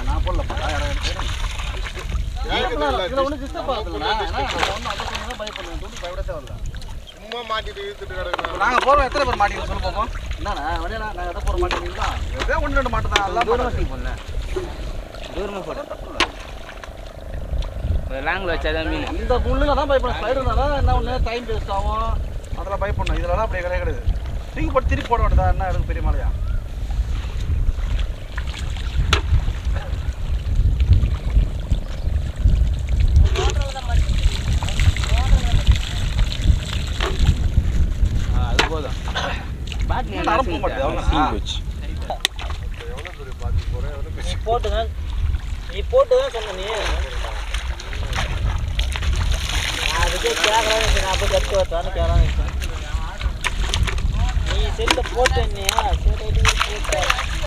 நான் போடலப்பா இதில் ஒன்றும் டிஸ்டர்ப் ஆகுதுல்ல ஒன்றும் அதை சொன்னா பயப்படுறேன் துணி பயப்படத்தே வரல சும்மா மாட்டிட்டு இழுத்துட்டு கிடக்குறேன் நாங்கள் போகிறோம் எத்தனை பேர் மாட்டிங்க சொல்ல போப்போம் என்னண்ணா வழியா நாங்கள் எதை போகிற மாட்டீங்களா எதோ ஒன்று ரெண்டு மாட்டு தான் எல்லாம் தூரமாக பண்ணேன் தூரமாக போட லாங்கில் வச்சாதான் மீன் இந்த முள்ளுங்க தான் பயப்படணும் ஸ்பைடர்னால என்ன ஒன்று டைம் வேஸ்ட் ஆகும் அதெல்லாம் பயப்படணும் இதெல்லாம் அப்படியே கிடையாது தூக்கி போட்டு திருப்பி போட வேண்டியதா என்ன எனக்கு பெரிய மலையா அது போதும் போக மாட்டேது நீ போட்டுதான் சொன்ன நீ அதுக்கே கேட்கறான்னு நான் போய் கற்று வரத்தான்னு கேட்கறான்னு நீ செல்ல போட்டு நீ